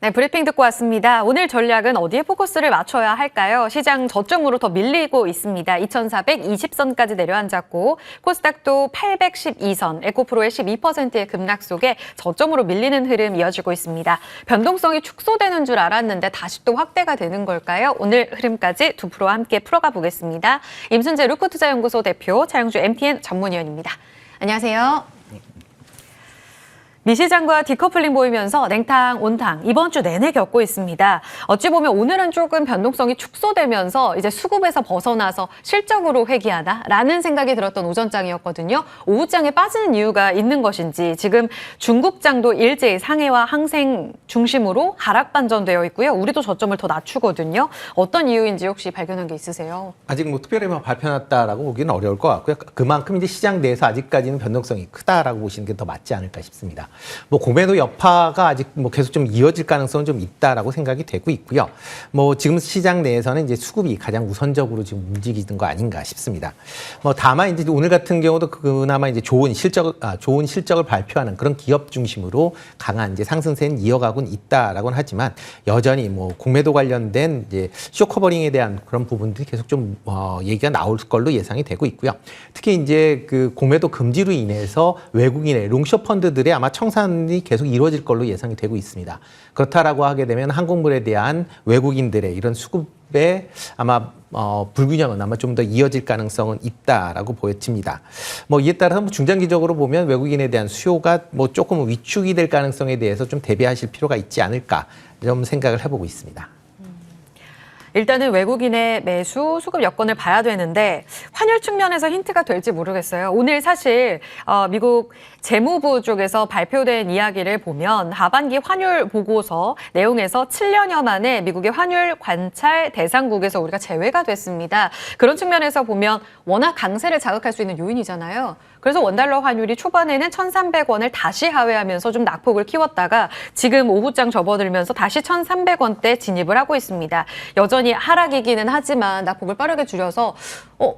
네, 브리핑 듣고 왔습니다. 오늘 전략은 어디에 포커스를 맞춰야 할까요? 시장 저점으로 더 밀리고 있습니다. 2420선까지 내려앉았고 코스닥도 812선, 에코프로의 12%의 급락 속에 저점으로 밀리는 흐름 이어지고 있습니다. 변동성이 축소되는 줄 알았는데 다시 또 확대가 되는 걸까요? 오늘 흐름까지 두 프로와 함께 풀어가 보겠습니다. 임순재 루크투자연구소 대표, 차영주 MTN 전문위원입니다. 안녕하세요. 미시장과 디커플링 보이면서 냉탕, 온탕 이번 주 내내 겪고 있습니다. 어찌 보면 오늘은 조금 변동성이 축소되면서 이제 수급에서 벗어나서 실적으로 회귀하다라는 생각이 들었던 오전장이었거든요. 오후장에 빠지는 이유가 있는 것인지 지금 중국장도 일제히 상해와 항생 중심으로 하락 반전되어 있고요. 우리도 저점을 더 낮추거든요. 어떤 이유인지 혹시 발견한 게 있으세요? 아직 뭐 특별히 발표났다라고 보기는 어려울 것 같고요. 그만큼 이제 시장 내에서 아직까지는 변동성이 크다라고 보시는 게 더 맞지 않을까 싶습니다. 뭐 공매도 여파가 아직 뭐 계속 좀 이어질 가능성은 좀 있다라고 생각이 되고 있고요. 뭐 지금 시장 내에서는 이제 수급이 가장 우선적으로 지금 움직이는 거 아닌가 싶습니다. 뭐 다만 이제 오늘 같은 경우도 그나마 이제 좋은 실적을 발표하는 그런 기업 중심으로 강한 이제 상승세는 이어가고는 있다라고는 하지만 여전히 뭐 공매도 관련된 이제 쇼커버링에 대한 그런 부분들이 계속 좀 얘기가 나올 걸로 예상이 되고 있고요. 특히 이제 그 공매도 금지로 인해서 외국인의 롱숏 펀드들의 아마 청산이 계속 이루어질 걸로 예상이 되고 있습니다. 그렇다라고 하게 되면 한국물에 대한 외국인들의 이런 수급의 아마 불균형은 아마 좀 더 이어질 가능성은 있다라고 보여집니다. 뭐 이에 따라서 뭐 중장기적으로 보면 외국인에 대한 수요가 뭐 조금 위축이 될 가능성에 대해서 좀 대비하실 필요가 있지 않을까 좀 생각을 해보고 있습니다. 일단은 외국인의 매수, 수급 여건을 봐야 되는데 환율 측면에서 힌트가 될지 모르겠어요. 오늘 사실 미국 재무부 쪽에서 발표된 이야기를 보면 하반기 환율 보고서 내용에서 7년여 만에 미국의 환율 관찰 대상국에서 우리가 제외가 됐습니다. 그런 측면에서 보면 워낙 강세를 자극할 수 있는 요인이잖아요. 그래서 원달러 환율이 초반에는 1,300원을 다시 하회하면서 좀 낙폭을 키웠다가 지금 오후장 접어들면서 다시 1,300원대 진입을 하고 있습니다. 여전히 하락이기는 하지만 낙폭을 빠르게 줄여서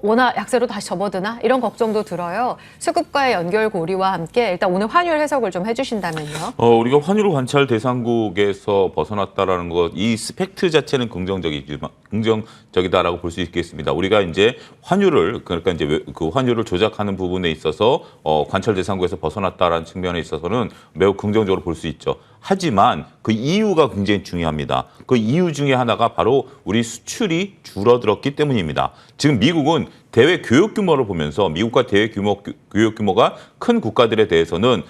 워낙 약세로 다시 접어드나? 이런 걱정도 들어요. 수급과의 연결고리와 함께 일단 오늘 환율 해석을 좀 해주신다면요. 우리가 환율 관찰 대상국에서 벗어났다라는 것, 이 팩트 자체는 긍정적이다라고 볼 수 있겠습니다. 우리가 이제 환율을 그러니까 이제 그 환율을 조작하는 부분에 있어서 관찰 대상국에서 벗어났다라는 측면에 있어서는 매우 긍정적으로 볼 수 있죠. 하지만 그 이유가 굉장히 중요합니다. 그 이유 중에 하나가 바로 우리 수출이 줄어들었기 때문입니다. 지금 미국은 대외 교역 규모를 보면서 미국과 대외 교역 규모가 큰 국가들에 대해서는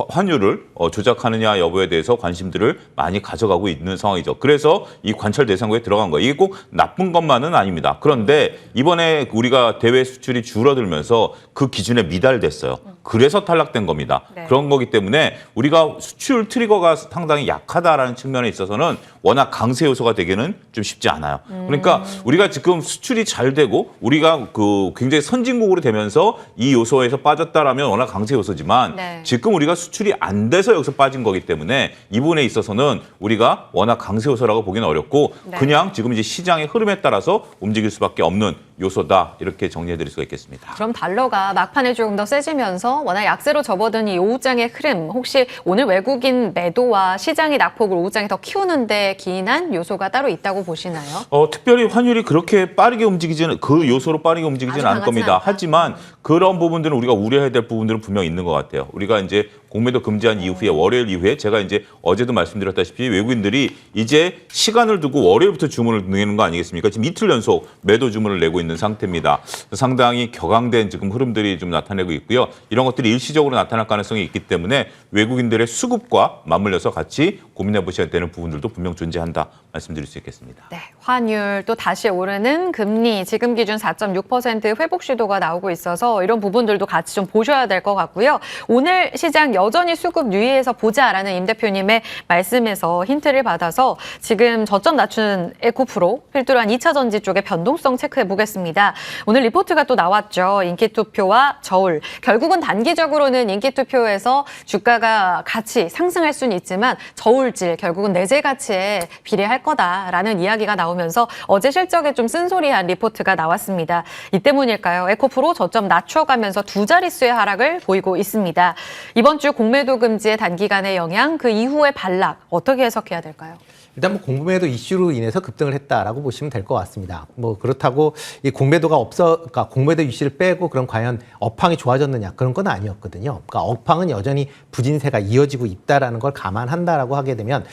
환율을 조작하느냐 여부에 대해서 관심들을 많이 가져가고 있는 상황이죠. 그래서 이 관찰 대상국에 들어간 거예요. 이게 꼭 나쁜 것만은 아닙니다. 그런데 이번에 우리가 대외 수출이 줄어들면서 그 기준에 미달됐어요. 그래서 탈락된 겁니다. 네. 그런 거기 때문에 우리가 수출 트리거가 상당히 약하다라는 측면에 있어서는 워낙 강세 요소가 되기는 좀 쉽지 않아요. 그러니까 우리가 지금 수출이 잘 되고 우리가 그 굉장히 선진국으로 되면서 이 요소에서 빠졌다라면 워낙 강세 요소지만 네. 지금 우리가 수출이 안 돼서 여기서 빠진 거기 때문에 이 부분에 있어서는 우리가 워낙 강세 요소라고 보기는 어렵고 네. 그냥 지금 이제 시장의 흐름에 따라서 움직일 수밖에 없는 요소다 이렇게 정리해드릴 수가 있겠습니다. 그럼 달러가 막판에 조금 더 세지면서 워낙 약세로 접어든 이 오후장의 흐름 혹시 오늘 외국인 매도와 시장의 낙폭을 오후장에 더 키우는데 기인한 요소가 따로 있다고 보시나요? 특별히 환율이 그렇게 빠르게 움직이지는 그 요소로 빠르게 움직이지는 않을 겁니다. 않다. 하지만 그런 부분들은 우리가 우려해야 될 부분들은 분명히 있는 것 같아요. 우리가 이제 공매도 금지한 이후에 월요일 이후에 제가 이제 어제도 말씀드렸다시피 외국인들이 이제 시간을 두고 월요일부터 주문을 내는 거 아니겠습니까? 지금 이틀 연속 매도 주문을 내고 있는 상태입니다. 상당히 격앙된 지금 흐름들이 좀 나타내고 있고요. 이런 것들이 일시적으로 나타날 가능성이 있기 때문에 외국인들의 수급과 맞물려서 같이 고민해 보셔야 되는 부분들도 분명 존재한다 말씀드릴 수 있겠습니다. 네, 환율 또 다시 오르는 금리 지금 기준 4.6% 회복 시도가 나오고 있어서 이런 부분들도 같이 좀 보셔야 될 것 같고요. 오늘 시장 여전히 수급 유의해서 보자라는 임 대표님의 말씀에서 힌트를 받아서 지금 저점 낮추는 에코프로 필두로 한 2차 전지 쪽의 변동성 체크해 보겠습니다. 오늘 리포트가 또 나왔죠. 인기투표와 저울. 결국은 단기적으로는 인기투표에서 주가가 같이 상승할 수는 있지만 저울질 결국은 내재 가치에 비례할 거다라는 이야기가 나오면서 어제 실적에 좀 쓴소리한 리포트가 나왔습니다. 이 때문일까요? 에코프로 저점 낮춰가면서 두 자릿수의 하락을 보이고 있습니다. 이번 주 공매도 금지의 단기간의 영향, 그 이후의 반락 어떻게 해석해야 될까요? 일단 뭐 공매도 이슈로 인해서 급등을 했다라고 보시면 될 것 같습니다. 뭐 그렇다고 이 공매도가 그러니까 공매도 이슈를 빼고 그럼 과연 업황이 좋아졌느냐 그런 건 아니었거든요. 그러니까 업황은 여전히 부진세가 이어지고 있다라는 걸 감안한다라고 하게 되면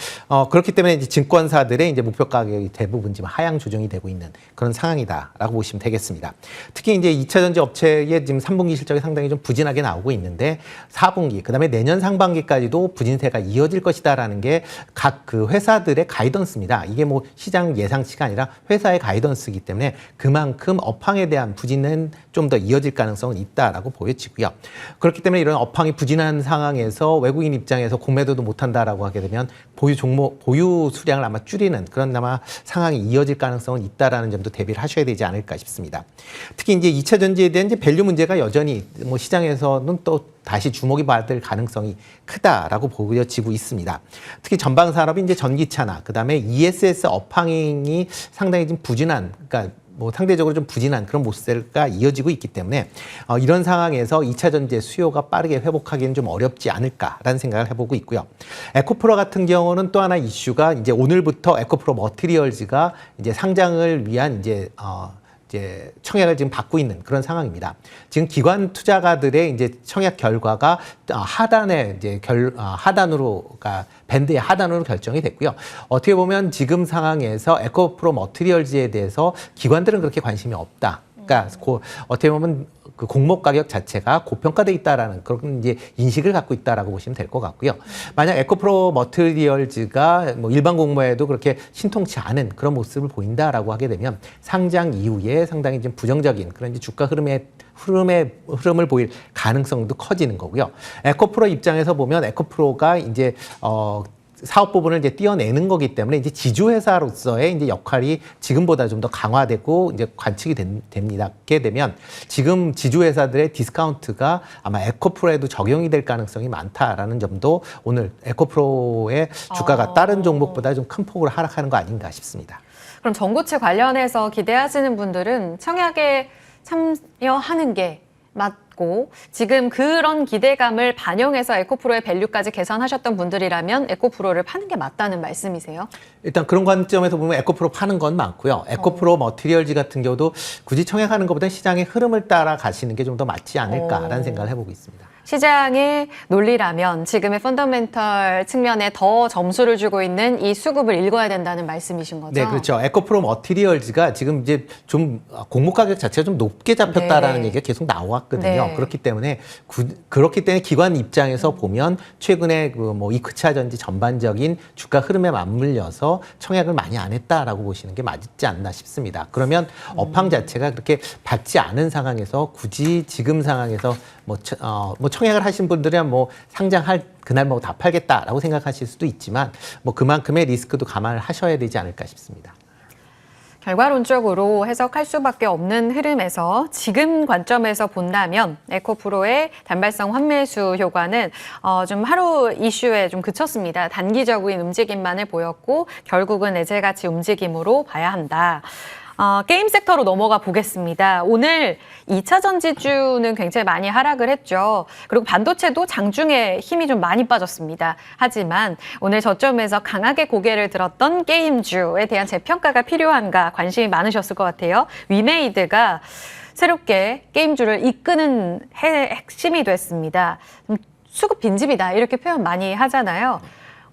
그렇기 때문에 이제 증권사들의 이제 목표 가격이 대부분 지금 하향 조정이 되고 있는 그런 상황이다라고 보시면 되겠습니다. 특히 이제 2차 전지 업체의 지금 3분기 실적이 상당히 좀 부진하게 나오고 있는데 4분기 그다음에 내년 상반기까지도 부진세가 이어질 것이다라는 게 각 그 회사들의 가이던스입니다. 이게 뭐 시장 예상치가 아니라 회사의 가이던스이기 때문에 그만큼 업황에 대한 부진은 좀 더 이어질 가능성은 있다라고 보여지고요. 그렇기 때문에 이런 업황이 부진한 상황에서 외국인 입장에서 공매도도 못한다라고 하게 되면 보유 수량을 아마 줄이는 그런 아마 상황이 이어질 가능성은 있다라는 점도 대비를 하셔야 되지 않을까 싶습니다. 특히 이제 2차 전지에 대한 이제 밸류 문제가 여전히 뭐 시장에서는 또 다시 주목이 받을 가능성이 크다라고 보여지고 있습니다. 특히 전방 산업이 이제 전기차나 그다음에 ESS 업황이 상당히 좀 부진한, 그러니까 뭐 상대적으로 좀 부진한 그런 모습가 이어지고 있기 때문에 이런 상황에서 2차 전지의 수요가 빠르게 회복하기는 좀 어렵지 않을까라는 생각을 해보고 있고요. 에코프로 같은 경우는 또 하나 이슈가 이제 오늘부터 에코프로 머티리얼즈가 이제 상장을 위한 이제 청약을 지금 받고 있는 그런 상황입니다. 지금 기관 투자가들의 이제 청약 결과가 하단에 이제 하단으로, 그러니까 밴드의 하단으로 결정이 됐고요. 어떻게 보면 지금 상황에서 에코프로 머티리얼즈에 대해서 기관들은 그렇게 관심이 없다. 그러니까 어떻게 보면 그 공모 가격 자체가 고평가돼 있다라는 그런 이제 인식을 갖고 있다라고 보시면 될 것 같고요. 만약 에코프로 머티리얼즈가 뭐 일반 공모에도 그렇게 신통치 않은 그런 모습을 보인다라고 하게 되면 상장 이후에 상당히 좀 부정적인 그런 이제 주가 흐름을 보일 가능성도 커지는 거고요. 에코프로 입장에서 보면 에코프로가 이제 사업 부분을 이제 띄어내는 거기 때문에 이제 지주회사로서의 이제 역할이 지금보다 좀 더 강화되고 이제 관측이 됩니다. 게 되면 지금 지주회사들의 디스카운트가 아마 에코프로에도 적용이 될 가능성이 많다라는 점도 오늘 에코프로의 주가가 다른 종목보다 좀 큰 폭으로 하락하는 거 아닌가 싶습니다. 그럼 전고체 관련해서 기대하시는 분들은 청약에 참여하는 게 맞고 지금 그런 기대감을 반영해서 에코프로의 밸류까지 계산하셨던 분들이라면 에코프로를 파는 게 맞다는 말씀이세요? 일단 그런 관점에서 보면 에코프로 파는 건 많고요. 에코프로 머티리얼즈 같은 경우도 굳이 청약하는 것보다 시장의 흐름을 따라 가시는 게 좀 더 맞지 않을까라는 생각을 해보고 있습니다. 시장의 논리라면 지금의 펀더멘털 측면에 더 점수를 주고 있는 이 수급을 읽어야 된다는 말씀이신 거죠? 네, 그렇죠. 에코프로 머티리얼즈가 지금 이제 좀 공모 가격 자체가 좀 높게 잡혔다라는 얘기가 계속 나왔거든요. 네. 그렇기 때문에 기관 입장에서 보면 최근에 그 뭐 이크차 전지 전반적인 주가 흐름에 맞물려서 청약을 많이 안 했다라고 보시는 게 맞지 않나 싶습니다. 그러면 업황 자체가 그렇게 밝지 않은 상황에서 굳이 지금 상황에서 뭐 청약을 하신 분들은 뭐 상장할 그날 뭐 다 팔겠다라고 생각하실 수도 있지만 뭐 그만큼의 리스크도 감안을 하셔야 되지 않을까 싶습니다. 결과론적으로 해석할 수밖에 없는 흐름에서 지금 관점에서 본다면 에코프로의 단발성 환매수 효과는 좀 하루 이슈에 좀 그쳤습니다. 단기적인 움직임만을 보였고 결국은 애제같이 움직임으로 봐야 한다. 게임 섹터로 넘어가 보겠습니다. 오늘 2차 전지주는 굉장히 많이 하락을 했죠. 그리고 반도체도 장중에 힘이 좀 많이 빠졌습니다. 하지만 오늘 저점에서 강하게 고개를 들었던 게임주에 대한 재평가가 필요한가 관심이 많으셨을 것 같아요. 위메이드가 새롭게 게임주를 이끄는 핵심이 됐습니다. 수급 빈집이다 이렇게 표현 많이 하잖아요.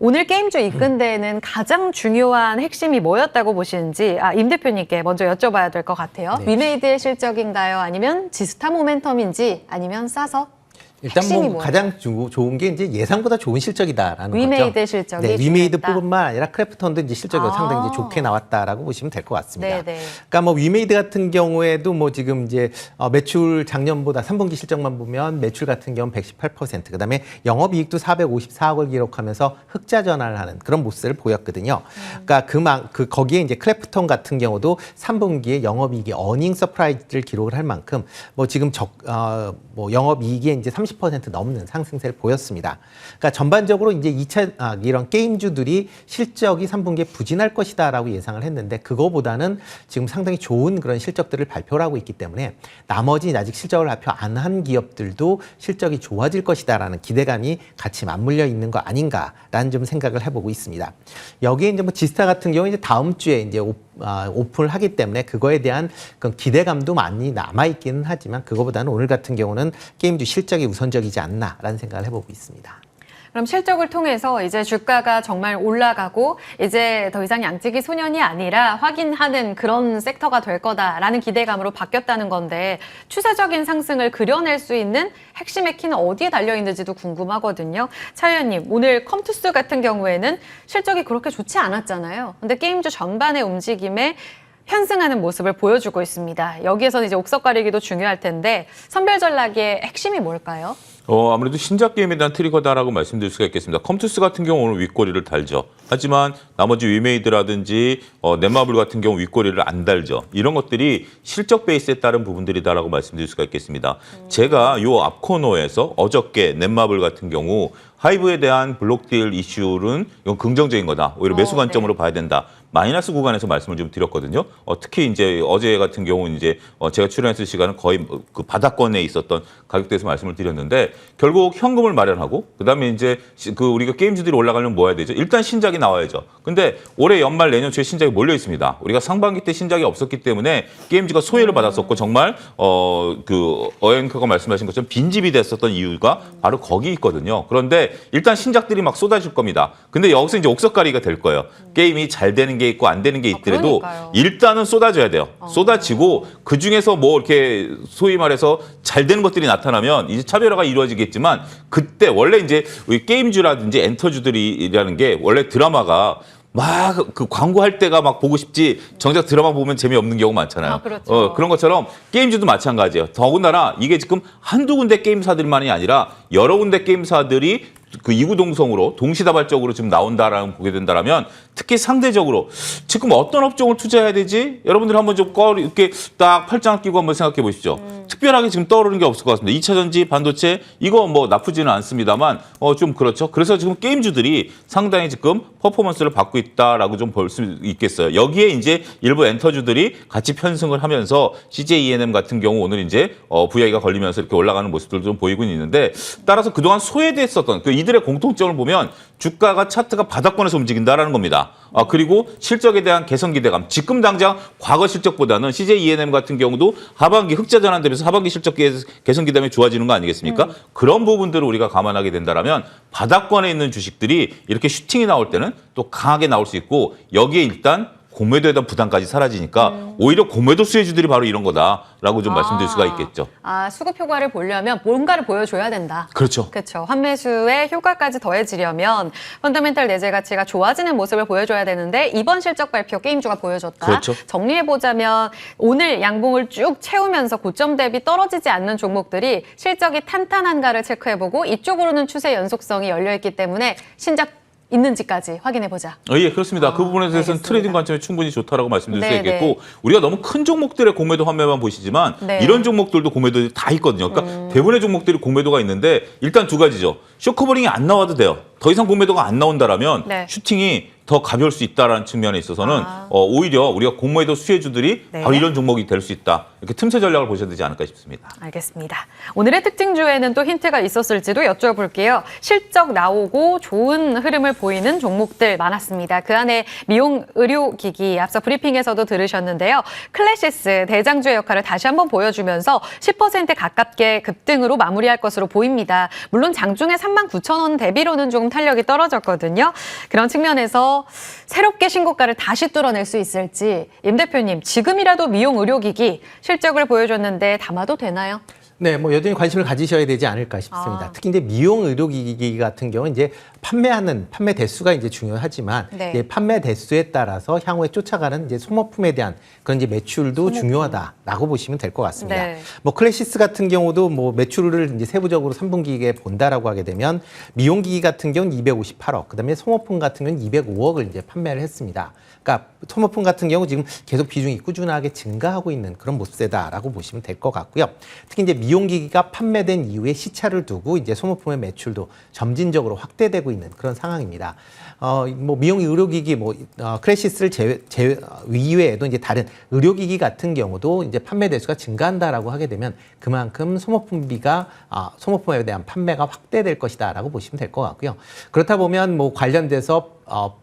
오늘 게임주 이끈 데는 가장 중요한 핵심이 뭐였다고 보시는지 임 대표님께 먼저 여쭤봐야 될 것 같아요. 네. 위메이드의 실적인가요? 아니면 지스타 모멘텀인지 아니면 싸서? 일단 핵심이 뭐 뭐예요? 가장 좋은 게 이제 예상보다 좋은 실적이다라는 거죠. 위메이드 실적이 네, 중요했다. 위메이드뿐만 아니라 크래프톤도 이제 실적이 아. 상당히 이제 좋게 나왔다라고 보시면 될 것 같습니다. 네네. 그러니까 뭐 위메이드 같은 경우에도 뭐 지금 이제 매출 작년보다 3분기 실적만 보면 매출 같은 경우는 118%, 그다음에 영업이익도 454억을 기록하면서 흑자 전환을 하는 그런 모습을 보였거든요. 그러니까 거기에 이제 크래프톤 같은 경우도 3분기에 영업이익이 어닝 서프라이즈를 기록을 할 만큼 뭐 지금 뭐 영업이익에 이제 이제 30% 넘는 상승세를 보였습니다. 그러니까 전반적으로 이제 이런 게임주들이 실적이 3분기에 부진할 것이다라고 예상을 했는데 그거보다는 지금 상당히 좋은 그런 실적들을 발표를 하고 있기 때문에 나머지 아직 실적을 발표 안 한 기업들도 실적이 좋아질 것이다라는 기대감이 같이 맞물려 있는 거 아닌가라는 좀 생각을 해보고 있습니다. 여기에 이제 뭐 지스타 같은 경우 이제 다음 주에 이제 오픈을 하기 때문에 그거에 대한 그 기대감도 많이 남아있기는 하지만 그거보다는 오늘 같은 경우는 게임주 실적이 우선적이지 않나라는 생각을 해보고 있습니다. 그럼 실적을 통해서 이제 주가가 정말 올라가고 이제 더 이상 양치기 소년이 아니라 확인하는 그런 섹터가 될 거다라는 기대감으로 바뀌었다는 건데 추세적인 상승을 그려낼 수 있는 핵심의 키는 어디에 달려 있는지도 궁금하거든요. 차 의원님, 오늘 컴투스 같은 경우에는 실적이 그렇게 좋지 않았잖아요. 근데 게임주 전반의 움직임에 편승하는 모습을 보여주고 있습니다. 여기에서는 이제 옥석 가리기도 중요할 텐데 선별 전략의 핵심이 뭘까요? 아무래도 신작 게임에 대한 트리거다라고 말씀드릴 수가 있겠습니다. 컴투스 같은 경우 오늘 윗꼬리를 달죠. 하지만 나머지 위메이드라든지 넷마블 같은 경우 윗꼬리를 안 달죠. 이런 것들이 실적 베이스에 따른 부분들이다라고 말씀드릴 수가 있겠습니다. 제가 요 앞 코너에서 어저께 넷마블 같은 경우 하이브에 대한 블록딜 이슈는 이건 긍정적인 거다. 오히려 매수 관점으로 봐야 된다. 마이너스 구간에서 말씀을 좀 드렸거든요. 특히 이제 어제 같은 경우는 이제 제가 출연했을 시간은 거의 그 바닥권에 있었던 가격대에서 말씀을 드렸는데 결국 현금을 마련하고 그다음에 이제 그 우리가 게임주들이 올라가려면 뭐 해야 되죠? 일단 신작이 나와야죠. 근데 올해 연말 내년 초에 신작이 몰려 있습니다. 우리가 상반기 때 신작이 없었기 때문에 게임주가 소외를 받았었고 정말 그 어앵커가 말씀하신 것처럼 빈집이 됐었던 이유가 바로 거기 있거든요. 그런데 일단 신작들이 막 쏟아질 겁니다. 근데 여기서 이제 옥석가리가 될 거예요. 게임이 잘 되는 게 있고 안 되는 게 있더라도 일단은 쏟아져야 돼요. 쏟아지고 그 중에서 뭐 이렇게 소위 말해서 잘 되는 것들이 나타나면 이제 차별화가 이루어지겠지만 그때 원래 이제 우리 게임주라든지 엔터주들이라는 게 원래 드라마가 막 그 광고할 때가 막 보고 싶지 정작 드라마 보면 재미없는 경우가 많잖아요. 그렇죠. 그런 것처럼 게임주도 마찬가지예요. 더군다나 이게 지금 한두 군데 게임사들만이 아니라 여러 군데 게임사들이 그 이구동성으로 동시다발적으로 지금 나온다라는 보게 된다라면 특히 상대적으로 지금 어떤 업종을 투자해야 되지? 여러분들 한번 좀 이렇게 딱 팔짱을 끼고 한번 생각해 보십시오. 특별하게 지금 떠오르는 게 없을 것 같습니다. 2차 전지, 반도체 이거 뭐 나쁘지는 않습니다만 좀 그렇죠. 그래서 지금 게임주들이 상당히 지금 퍼포먼스를 받고 있다라고 좀 볼 수 있겠어요. 여기에 이제 일부 엔터주들이 같이 편승을 하면서 CJ ENM 같은 경우 오늘 이제 VI가 걸리면서 이렇게 올라가는 모습들도 좀 보이고 있는데 따라서 그동안 소외됐었던 그 이들의 공통점을 보면 주가가 차트가 바닥권에서 움직인다라는 겁니다. 그리고 실적에 대한 개선 기대감. 지금 당장 과거 실적보다는 CJ ENM 같은 경우도 하반기 흑자 전환되면서 하반기 실적 개선 기대감이 좋아지는 거 아니겠습니까? 그런 부분들을 우리가 감안하게 된다라면 바닥권에 있는 주식들이 이렇게 슈팅이 나올 때는 또 강하게 나올 수 있고 여기에 일단 공매도에 대한 부담까지 사라지니까 오히려 공매도 수혜주들이 바로 이런 거다라고 좀 말씀드릴 수가 있겠죠. 수급 효과를 보려면 뭔가를 보여줘야 된다. 그렇죠. 그렇죠. 환매수의 효과까지 더해지려면 펀더멘털 내재 가치가 좋아지는 모습을 보여줘야 되는데 이번 실적 발표 게임주가 보여줬다. 그렇죠. 정리해보자면 오늘 양봉을 쭉 채우면서 고점 대비 떨어지지 않는 종목들이 실적이 탄탄한가를 체크해보고 이쪽으로는 추세 연속성이 열려있기 때문에 신작 있는지까지 확인해보자. 예, 그렇습니다. 그 부분에 대해서는 알겠습니다. 트레이딩 관점에 충분히 좋다라고 말씀드릴 수 네, 있겠고 우리가 너무 큰 종목들의 공매도 환매만 보시지만 네. 이런 종목들도 공매도들이 다 있거든요. 그러니까 대부분의 종목들이 공매도가 있는데 일단 두 가지죠. 쇼커버링이 안 나와도 돼요. 더 이상 공매도가 안 나온다라면 네. 슈팅이 더 가벼울 수 있다라는 측면에 있어서는 오히려 우리가 공매도 수혜주들이 네. 바로 이런 종목이 될 수 있다. 이렇게 틈새 전략을 보셔야 되지 않을까 싶습니다. 알겠습니다. 오늘의 특징주에는 또 힌트가 있었을지도 여쭤볼게요. 실적 나오고 좋은 흐름을 보이는 종목들 많았습니다. 그 안에 미용 의료기기 앞서 브리핑에서도 들으셨는데요. 클래시스 대장주의 역할을 다시 한번 보여주면서 10% 가깝게 급등으로 마무리할 것으로 보입니다. 물론 장중에 39,000원 대비로는 조금 탄력이 떨어졌거든요. 그런 측면에서 새롭게 신고가를 다시 뚫어낼 수 있을지 임 대표님 지금이라도 미용 의료기기 실적을 보여줬는데 담아도 되나요? 네, 뭐 여전히 관심을 가지셔야 되지 않을까 싶습니다. 특히 이제 미용 의료기기 같은 경우는 이제 판매 대수가 이제 중요하지만 네. 이제 판매 대수에 따라서 향후에 쫓아가는 이제 소모품에 대한 그런 이제 매출도 중요하다라고 보시면 될 것 같습니다. 네. 뭐 클래시스 같은 경우도 뭐 매출을 이제 세부적으로 3분기에 본다라고 하게 되면 미용기기 같은 경우는 258억, 그다음에 소모품 같은 경우는 205억을 이제 판매를 했습니다. 그러니까 소모품 같은 경우 지금 계속 비중이 꾸준하게 증가하고 있는 그런 모습세다라고 보시면 될 것 같고요. 특히 이제 미용기기가 판매된 이후에 시차를 두고 이제 소모품의 매출도 점진적으로 확대되고 있는 그런 상황입니다. 뭐 미용 의료기기 크레시스를 이외에도 이제 다른 의료기기 같은 경우도 이제 판매 대수가 증가한다라고 하게 되면 그만큼 소모품에 대한 판매가 확대될 것이다라고 보시면 될 것 같고요. 그렇다 보면 뭐 관련돼서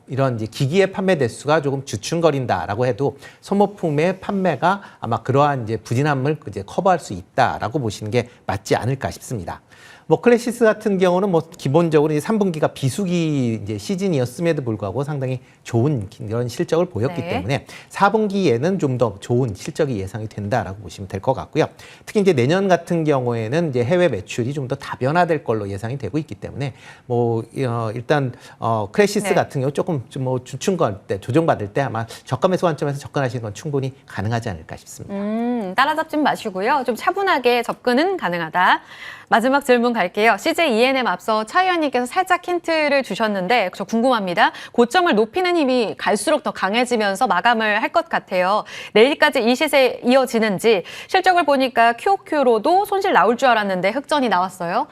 이런 이제 기기의 판매 대수가 조금 주춤거린다라고 해도 소모품의 판매가 아마 그러한 이제 부진함을 이제 커버할 수 있다라고 보시는 게 맞지 않을까 싶습니다. 뭐 클래시스 같은 경우는 뭐 기본적으로 이제 3분기가 비수기 이제 시즌이었음에도 불구하고 상당히 좋은 이런 실적을 보였기 네. 때문에 4분기에는 좀 더 좋은 실적이 예상이 된다라고 보시면 될 것 같고요. 특히 이제 내년 같은 경우에는 이제 해외 매출이 좀 더 다변화될 걸로 예상이 되고 있기 때문에 뭐 일단 클래시스 네. 같은 경우 조금 뭐 주춤거릴 때 조정받을 때 아마 저가 매수 관점에서 접근하시는 건 충분히 가능하지 않을까 싶습니다. 따라잡지 마시고요. 좀 차분하게 접근은 가능하다. 마지막 질문 갈게요. CJ ENM 앞서 차 의원님께서 살짝 힌트를 주셨는데 저 궁금합니다. 고점을 높이는 힘이 갈수록 더 강해지면서 마감을 할 것 같아요. 내일까지 이 시세 이어지는지 실적을 보니까 QOQ로도 손실 나올 줄 알았는데 흑전이 나왔어요.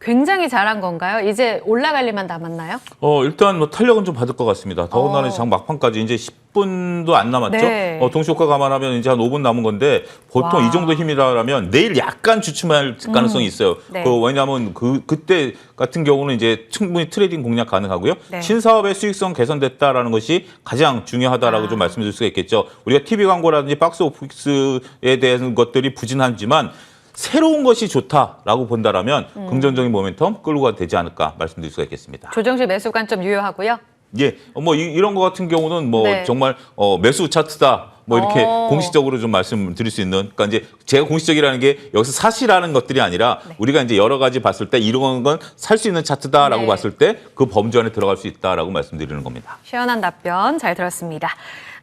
굉장히 잘한 건가요? 이제 올라갈 일만 남았나요? 일단 뭐 탄력은 좀 받을 것 같습니다. 더군다나 장 막판까지 이제 10분도 안 남았죠. 네. 동시효과 감안하면 이제 한 5분 남은 건데 보통 와. 이 정도 힘이라면 내일 약간 주춤할 가능성이 있어요. 네. 왜냐하면 그때 같은 경우는 이제 충분히 트레이딩 공략 가능하고요. 네. 신사업의 수익성 개선됐다라는 것이 가장 중요하다라고 좀 말씀드릴 수가 있겠죠. 우리가 TV 광고라든지 박스 오피스에 대한 것들이 부진하지만 새로운 것이 좋다라고 본다라면 긍정적인 모멘텀 끌고 가도 되지 않을까 말씀드릴 수가 있겠습니다. 조정실 매수 관점 유효하고요. 예, 뭐 이런 거 같은 경우는 뭐 네. 정말 매수 차트다. 뭐 이렇게 공식적으로 좀 말씀드릴 수 있는, 그러니까 이제 제가 공식적이라는 게 여기서 사실하는 것들이 아니라 우리가 이제 여러 가지 봤을 때 이런 건 살 수 있는 차트다라고 네. 봤을 때 그 범주 안에 들어갈 수 있다라고 말씀드리는 겁니다. 시원한 답변 잘 들었습니다.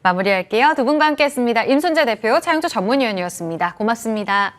마무리할게요. 두 분과 함께했습니다. 임순재 대표, 차영주 전문위원이었습니다. 고맙습니다.